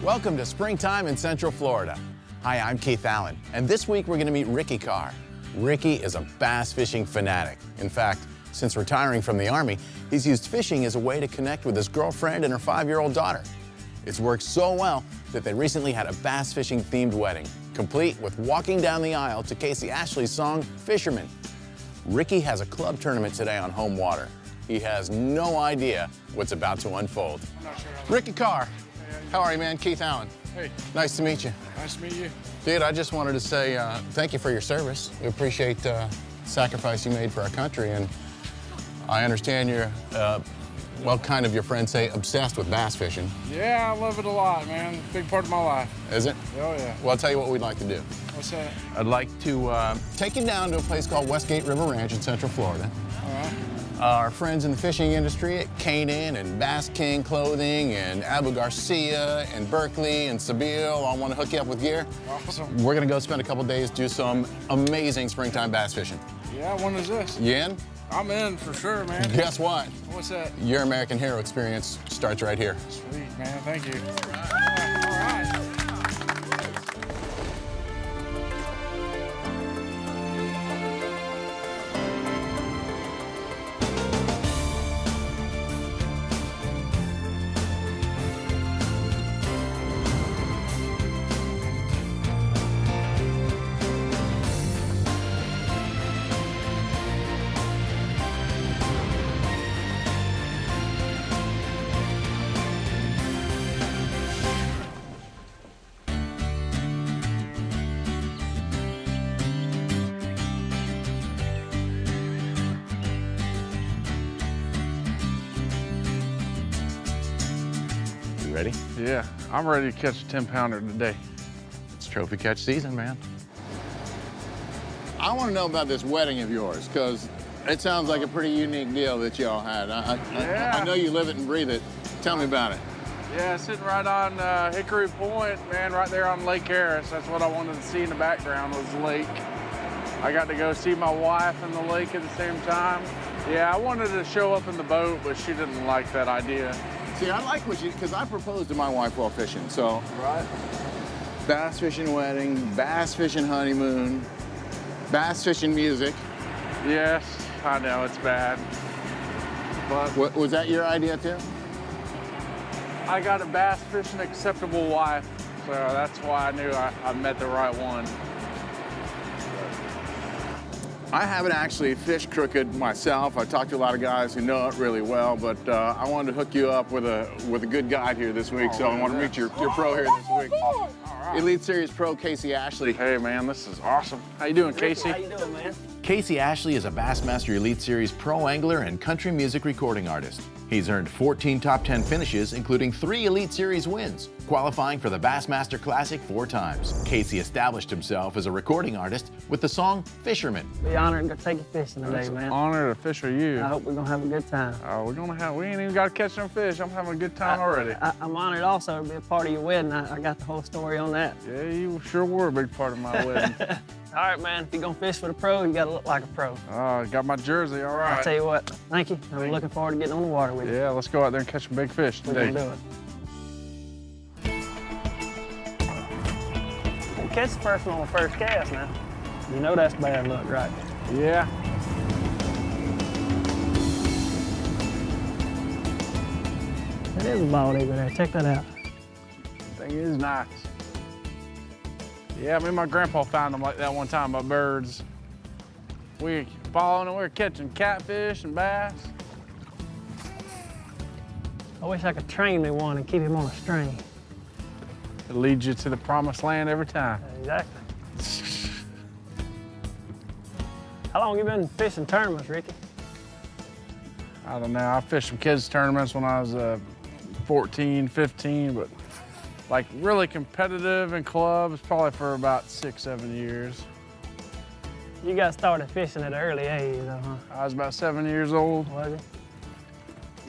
Welcome to springtime in Central Florida. Hi, I'm Keith Allen, and this week we're going to meet Ricky Carr. Ricky is a bass fishing fanatic. In fact, since retiring from the Army, he's used fishing as a way to connect with his girlfriend and her 5-year-old daughter. It's worked so well that they recently had a bass fishing themed wedding, complete with walking down the aisle to Casey Ashley's song, Fisherman. Ricky has a club tournament today on home water. He has no idea what's about to unfold. Ricky Carr, how are you, man? Keith Allen. Hey. Nice to meet you. Nice to meet you. Dude, I just wanted to say thank you for your service. We appreciate the sacrifice you made for our country, and I understand you're, well, kind of your friends say, obsessed with bass fishing. Yeah, I love it a lot, man. Big part of my life. Is it? Oh, yeah. Well, I'll tell you what we'd like to do. What's that? I'd like to take you down to a place called Westgate River Ranch in Central Florida. All right. Our friends in the fishing industry at Canaan and Bass King Clothing and Abu Garcia and Berkeley and Sabille all want to hook you up with gear. Awesome. We're going to go spend a couple days, do some amazing springtime bass fishing. Yeah, when is this? You in? I'm in for sure, man. Guess what? What's that? Your American Hero experience starts right here. Sweet, man. Thank you. All right. You ready? Yeah, I'm ready to catch a 10-pounder today. It's trophy catch season, man. I want to know about this wedding of yours, because it sounds like a pretty unique deal that y'all had. I know you live it and breathe it. Tell me about it. Yeah, sitting right on Hickory Point, man, right there on Lake Harris. That's what I wanted to see in the background was the lake. I got to go see my wife in the lake at the same time. Yeah, I wanted to show up in the boat, but she didn't like that idea. See, I like what you, because I proposed to my wife while fishing, so. Right. Bass fishing wedding, bass fishing honeymoon, bass fishing music. Yes, I know, it's bad. But Was that your idea too? I got a bass fishing acceptable wife, so that's why I knew I met the right one. I haven't actually fished crooked myself. I talked to a lot of guys who know it really well, but I wanted to hook you up with a good guide here this week, so I want to meet your pro here this week. All right. Elite Series Pro Casey Ashley. Hey man, this is awesome. How you doing, Casey? How you doing, man? Casey Ashley is a Bassmaster Elite Series pro angler and country music recording artist. He's earned 14 top 10 finishes, including 3 Elite Series wins, qualifying for the Bassmaster Classic 4 times. Casey established himself as a recording artist with the song Fisherman. Be honored to take you fishing today, man. Honor to fish with you. I hope we're gonna have a good time. Oh, we ain't even got to catch them fish. I'm having a good time already. I'm honored also to be a part of your wedding. I got the whole story on that. Yeah, you sure were a big part of my wedding. All right, man, if you're gonna fish with a pro, you gotta look like a pro. Oh, got my jersey, all right. I'll tell you what, thank you. I'm looking forward to getting on the water with you. Yeah, let's go out there and catch some big fish We're today. gonna do it. You catch the first one on the first cast now. You know that's bad luck, right? Yeah. That is a bald eagle there. Check that out. Thing is nice. Yeah, me and my grandpa found them like that one time by birds. We were following them, we were catching catfish and bass. I wish I could train me one and keep him on a string. It leads you to the promised land every time. Exactly. How long you been fishing tournaments, Ricky? I don't know, I fished some kids tournaments when I was 14, 15, but like really competitive in clubs, probably for about 6, 7 years. You got started fishing at an early age, though, huh? I was about 7 years old. Was it?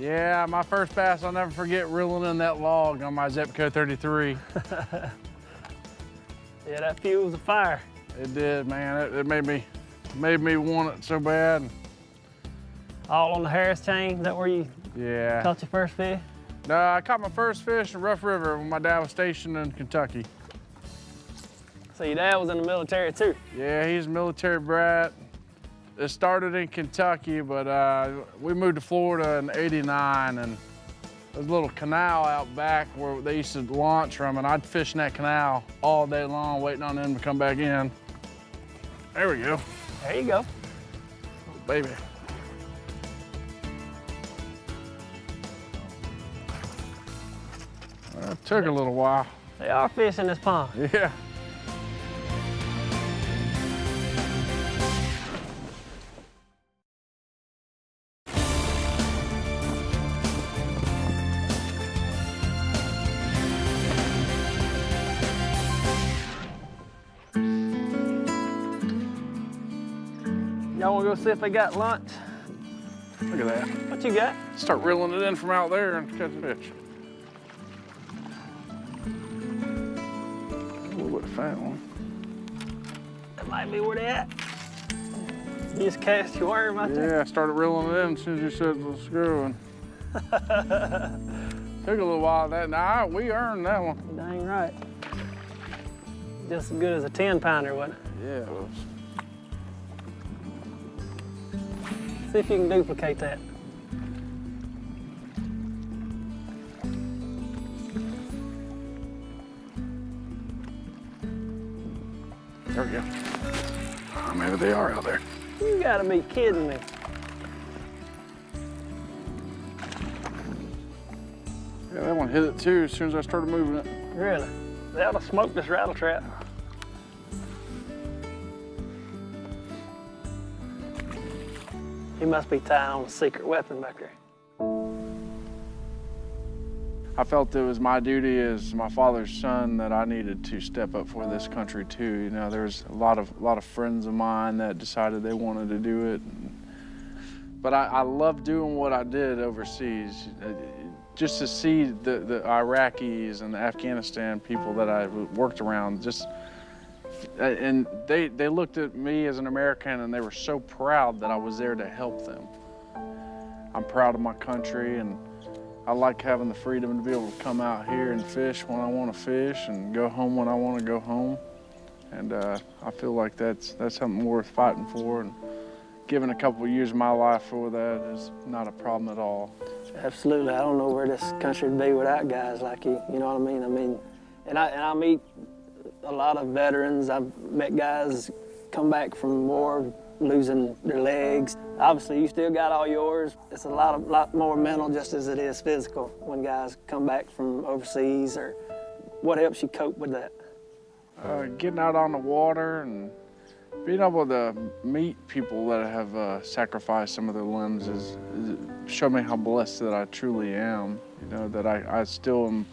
Yeah, my first bass, I'll never forget reeling in that log on my Zepco 33. Yeah, that fuels the fire. It did, man. It made me want it so bad. All on the Harris chain, is that where you Yeah. caught your first fish? No, I caught my first fish in Rough River when my dad was stationed in Kentucky. So your dad was in the military too? Yeah, he's a military brat. It started in Kentucky, but we moved to Florida in '89, and there's a little canal out back where they used to launch from, and I'd fish in that canal all day long, waiting on them to come back in. There we go. There you go. Oh, baby. It took a little while. They are fish in this pond. Yeah. Y'all wanna go see if they got lunch? Look at that. What you got? Start reeling it in from out there and catch fish. We would have found one. That might be where they at. You just cast your worm out there? Yeah, I started reeling it in as soon as you said let's go. And took a little while. Nah, we earned that one. You're dang right. Just as good as a 10-pounder, wasn't it? Yeah, it was. See if you can duplicate that. There we go. Oh, maybe they are out there. You gotta be kidding me. Yeah, that one hit it too as soon as I started moving it. Really? They ought to smoke this rattle trap. He must be tied on a secret weapon back there. I felt it was my duty as my father's son that I needed to step up for this country too. You know, there's a lot of friends of mine that decided they wanted to do it. But I love doing what I did overseas. Just to see the Iraqis and the Afghanistan people that I worked around, and they looked at me as an American and they were so proud that I was there to help them. I'm proud of my country, and I like having the freedom to be able to come out here and fish when I want to fish and go home when I want to go home. And I feel like that's something worth fighting for, and giving a couple of years of my life for that is not a problem at all. Absolutely. I don't know where this country would be without guys like you. You know what I mean? And I meet a lot of veterans. I've met guys come back from war losing their legs. Obviously, you still got all yours. It's a lot more mental just as it is physical when guys come back from overseas. Or what helps you cope with that? Getting out on the water and being able to meet people that have sacrificed some of their limbs is show me how blessed that I truly am. You know, that I still am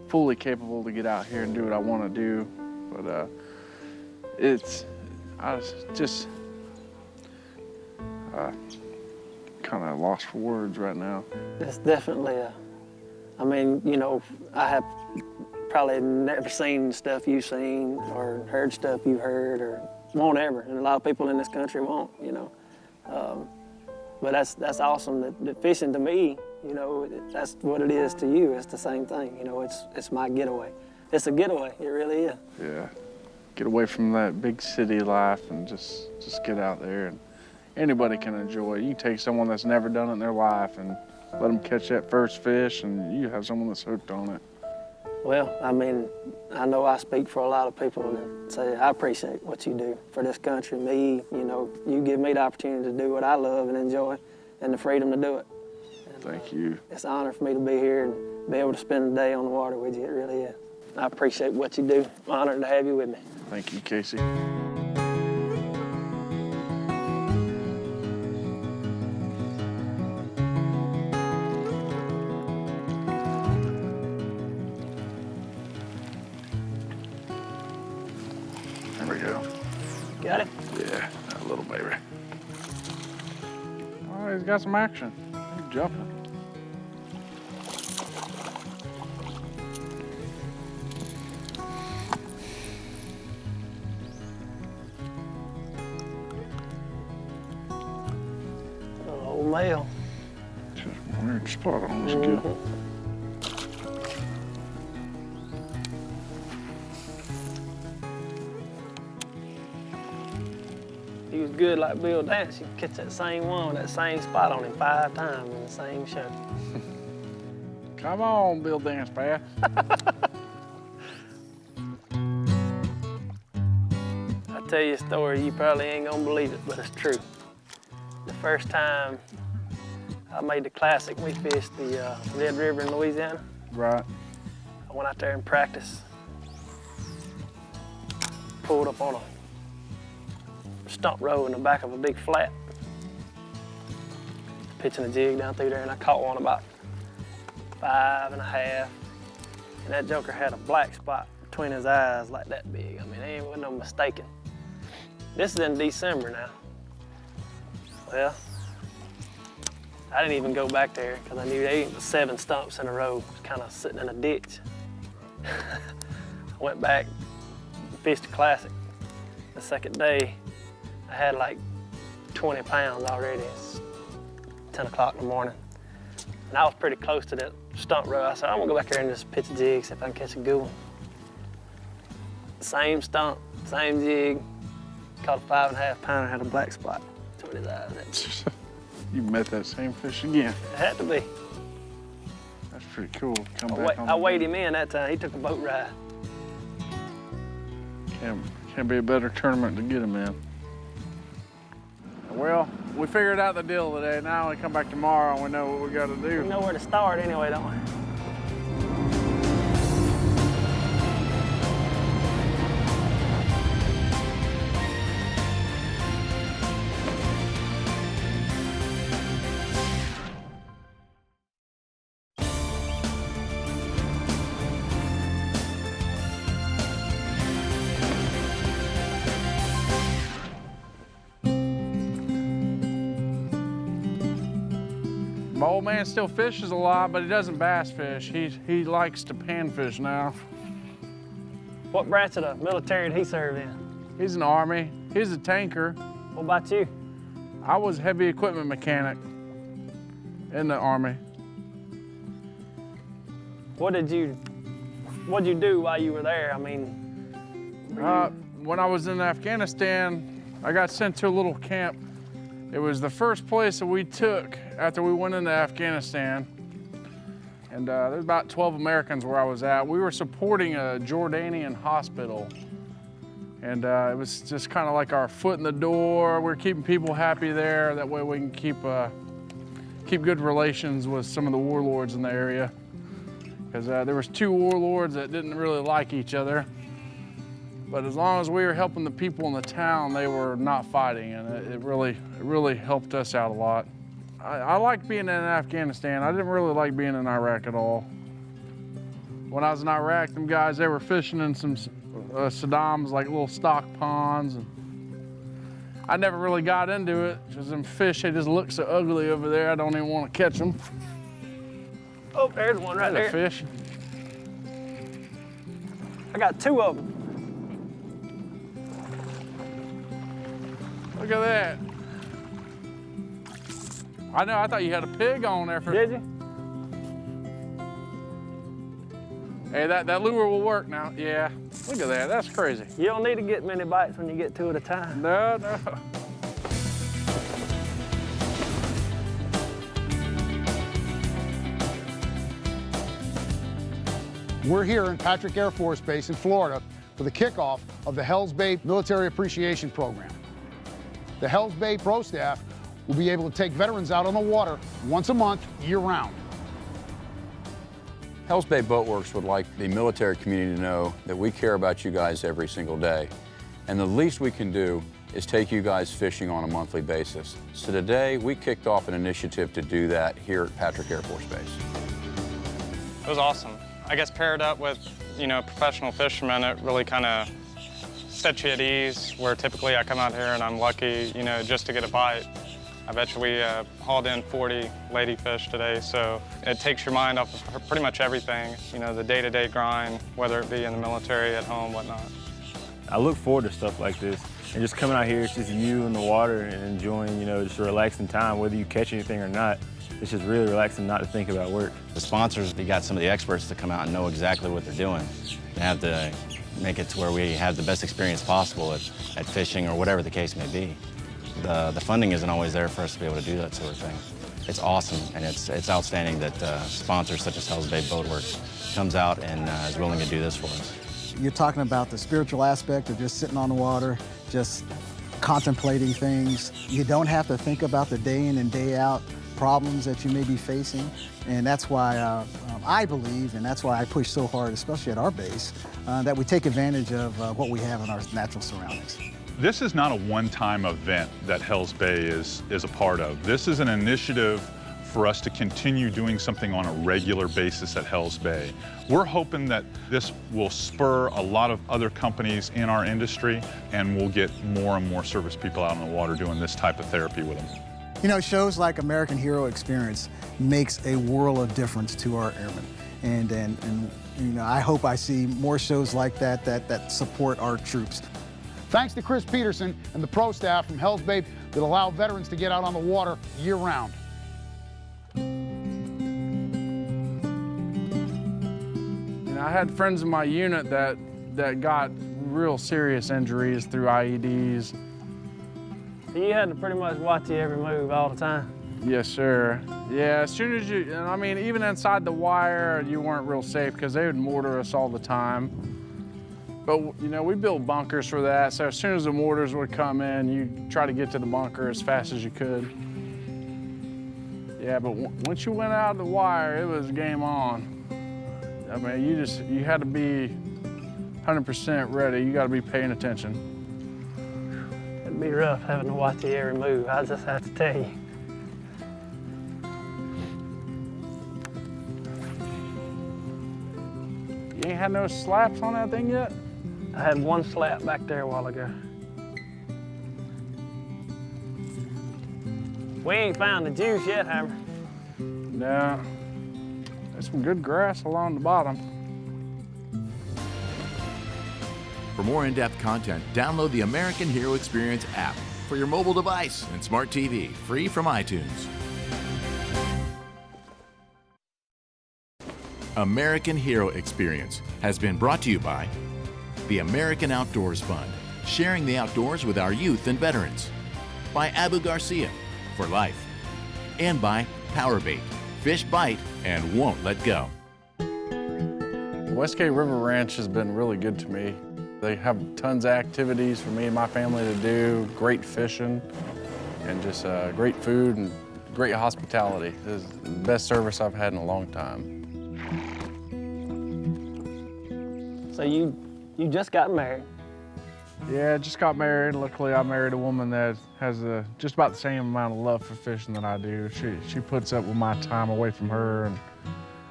fully capable to get out here and do what I want to do. But I was just kind of lost for words right now. It's definitely I mean, you know, I have probably never seen stuff you've seen or heard stuff you've heard or won't ever, and a lot of people in this country won't, you know. But that's awesome that fishing to me, you know, that's what it is to you. It's the same thing, you know, it's my getaway. It's a getaway, it really is. Yeah, get away from that big city life and just get out there, and anybody can enjoy it. You can take someone that's never done it in their life and let them catch that first fish, and you have someone that's hooked on it. Well, I mean, I know I speak for a lot of people that say I appreciate what you do for this country. Me, you know, you give me the opportunity to do what I love and enjoy and the freedom to do it. And, Thank you. It's an honor for me to be here and be able to spend the day on the water with you. It really is. I appreciate what you do. I'm honored to have you with me. Thank you, Casey. There we go. Got it? Yeah, that little baby. Oh, he's got some action. He's jumping. Old male. Just a weird spot on this gill. good like Bill Dance, you can catch that same one, that same spot on him 5 times in the same show. Come on, Bill Dance Path. I'll tell you a story, you probably ain't gonna believe it, but it's true. The first time I made the classic, we fished the Red River in Louisiana. Right. I went out there and practiced. Pulled up on a stump row in the back of a big flat. Pitching a jig down through there, and I caught one about 5.5. And that joker had a black spot between his eyes like that big. I mean, there ain't no mistaking. This is in December now. Well, I didn't even go back there because I knew there was 7 stumps in a row, kind of sitting in a ditch. I went back, fished a classic. The second day, I had like 20 pounds already. It's 10 o'clock in the morning. And I was pretty close to that stump row. I said, I'm gonna go back there and just pitch a jig, see if I can catch a good one. Same stump, same jig. Caught a 5.5 pounder, had a black spot between his eyes. You met that same fish again. It had to be. That's pretty cool. Come back on I weighed him in that time. He took a boat ride. Can't be a better tournament to get him in. Well, we figured out the deal today. Now we come back tomorrow and we know what we got to do. We know where to start anyway, don't we? My old man still fishes a lot, but he doesn't bass fish. He likes to panfish now. What branch of the military did he serve in? He's in the Army. He's a tanker. What about you? I was heavy equipment mechanic in the Army. What did you do while you were there? I mean, When I was in Afghanistan, I got sent to a little camp. It was the first place that we took after we went into Afghanistan. And there's about 12 Americans where I was at. We were supporting a Jordanian hospital. And it was just kind of like our foot in the door. We're keeping people happy there. That way we can keep good relations with some of the warlords in the area. Because there was 2 warlords that didn't really like each other. But as long as we were helping the people in the town, they were not fighting, and it really helped us out a lot. I liked being in Afghanistan. I didn't really like being in Iraq at all. When I was in Iraq, them guys, they were fishing in some Saddam's like little stock ponds. And I never really got into it, because them fish, they just look so ugly over there, I don't even want to catch them. oh, there's one right there. There's a fish. I got 2 of them. Look at that. I know, I thought you had a pig on there. Did you? Hey, that lure will work now. Yeah, look at that, that's crazy. You don't need to get many bites when you get 2 at a time. No. We're here in Patrick Air Force Base in Florida for the kickoff of the Hells Bay Military Appreciation Program. The Hells Bay Pro staff will be able to take veterans out on the water once a month, year-round. Hells Bay Boat Works would like the military community to know that we care about you guys every single day. And the least we can do is take you guys fishing on a monthly basis. So today, we kicked off an initiative to do that here at Patrick Air Force Base. It was awesome. I guess paired up with, professional fishermen, it really kind of set you at ease, where typically I come out here and I'm lucky, just to get a bite. I bet you we hauled in 40 ladyfish today, so it takes your mind off of pretty much everything, the day-to-day grind, whether it be in the military, at home, whatnot. I look forward to stuff like this. And just coming out here, it's just you in the water and enjoying, just a relaxing time, whether you catch anything or not. It's just really relaxing not to think about work. The sponsors, they got some of the experts to come out and know exactly what they're doing. They have to make it to where we have the best experience possible at fishing or whatever the case may be. the funding isn't always there for us to be able to do that sort of thing. It's awesome, and it's outstanding that sponsors such as Hell's Bay Boatworks comes out and is willing to do this for us. You're talking about the spiritual aspect of just sitting on the water, just contemplating things. You don't have to think about the day in and day out problems that you may be facing, and that's why I believe, and that's why I push so hard, especially at our base, that we take advantage of what we have in our natural surroundings. This is not a one-time event that Hell's Bay is a part of. This is an initiative for us to continue doing something on a regular basis at Hell's Bay. We're hoping that this will spur a lot of other companies in our industry, and we'll get more and more service people out on the water doing this type of therapy with them. You know, shows like American Hero Experience makes a world of difference to our airmen. And you know, I hope I see more shows like that support our troops. Thanks to Chris Peterson and the pro staff from Hell's Bay that allow veterans to get out on the water year-round. You know, I had friends in my unit that got real serious injuries through IEDs. You had to pretty much watch you every move all the time. Yes, sir. Yeah, as soon as you, and I mean, even inside the wire, you weren't real safe because they would mortar us all the time. But, you know, we built bunkers for that, so as soon as the mortars would come in, you try to get to the bunker as fast as you could. Yeah, but once you went out of the wire, it was game on. I mean, you had to be 100% ready. You got to be paying attention. It'd be rough having to watch you every move, I just have to tell you. You ain't had no slaps on that thing yet? I had one slap back there a while ago. We ain't found the juice yet, Hammer. No. There's some good grass along the bottom. For more in-depth content, download the American Hero Experience app for your mobile device and smart TV, free from iTunes. American Hero Experience has been brought to you by the American Outdoors Fund, sharing the outdoors with our youth and veterans. By Abu Garcia, for life. And by Powerbait, fish bite and won't let go. Westgate River Ranch has been really good to me. They have tons of activities for me and my family to do, great fishing, and just great food and great hospitality. This is the best service I've had in a long time. So you just got married? Yeah, just got married. Luckily, I married a woman that has just about the same amount of love for fishing that I do. She puts up with my time away from her, and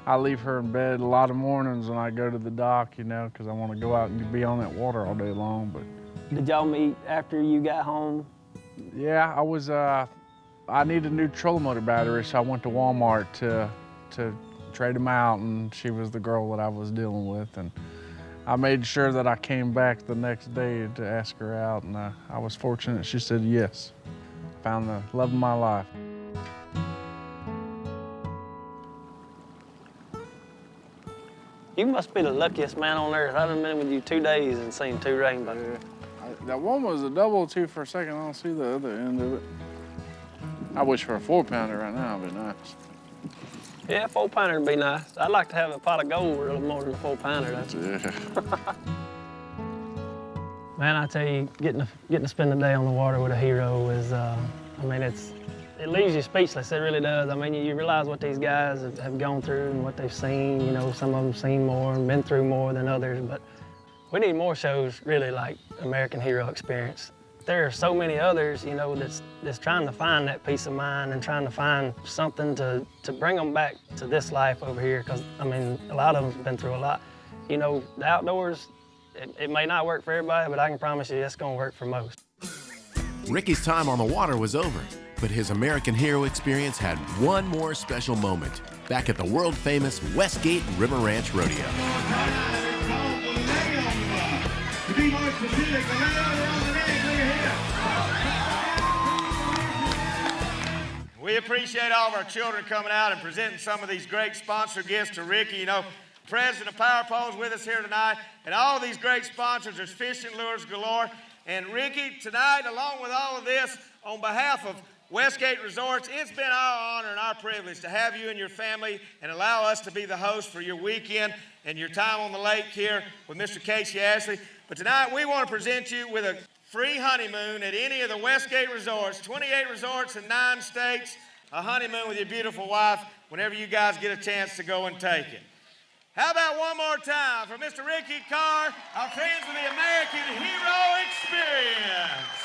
I leave her in bed a lot of mornings when I go to the dock, you know, because I want to go out and be on that water all day long. But did y'all meet after you got home? Yeah, I needed a new trolling motor battery, so I went to Walmart to trade them out, and she was the girl that I was dealing with. And I made sure that I came back the next day to ask her out, and I was fortunate she said yes. Found the love of my life. You must be the luckiest man on earth. I've been with you 2 days and seen 2 rainbows. Yeah, that one was a double too for a second. I don't see the other end of it. I wish for a 4-pounder right now would be nice. Yeah, 4-pounder would be nice. I'd like to have a pot of gold a little more than a 4-pounder. That's Yeah. Man, I tell you, getting to spend the day on the water with a hero is, I mean, it leaves you speechless. It really does. I mean, you realize what these guys have gone through and what they've seen. You know, some of them seen more and been through more than others. But we need more shows really like American Hero Experience. There are so many others, you know, that's trying to find that peace of mind and trying to find something to bring them back to this life over here. Because, I mean, a lot of them have been through a lot. You know, the outdoors, it may not work for everybody, but I can promise you it's going to work for most. Ricky's time on the water was over, but his American Hero Experience had one more special moment back at the world-famous Westgate River Ranch Rodeo. To be more specific, the man around the neck, clear here. We appreciate all of our children coming out and presenting some of these great sponsor gifts to Ricky. You know, President of Power Pole's with us here tonight, and all these great sponsors. There's fishing lures galore. And Ricky, tonight, along with all of this, on behalf of Westgate Resorts, it's been our honor and our privilege to have you and your family and allow us to be the host for your weekend and your time on the lake here with Mr. Casey Ashley. But tonight we want to present you with a free honeymoon at any of the Westgate Resorts, 28 resorts in 9 states, a honeymoon with your beautiful wife whenever you guys get a chance to go and take it. How about one more time for Mr. Ricky Carr, our friends with the American Hero Experience.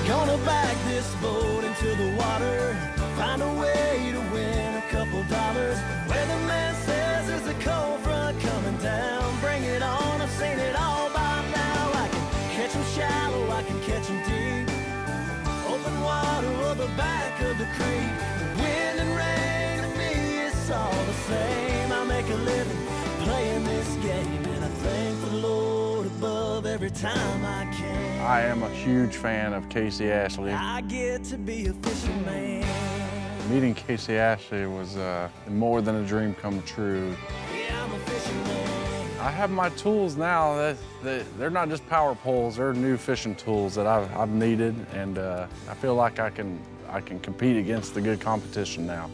Gonna back this boat into the water, find a way to win a couple dollars. Weatherman says there's a cold front coming down. Bring it on, I've seen it all by now. I can catch 'em shallow, I can catch 'em deep. Open water or the back of the creek. Wind and rain to me, it's all the same. I make a living playing this game, and I thank the Lord above every time I can. I am a huge fan of Casey Ashley. I get to be a fisherman. Meeting Casey Ashley was more than a dream come true. Yeah, I'm a fisherman. I have my tools now. They're not just power poles, they're new fishing tools that I've needed, and I feel like I can compete against the good competition now.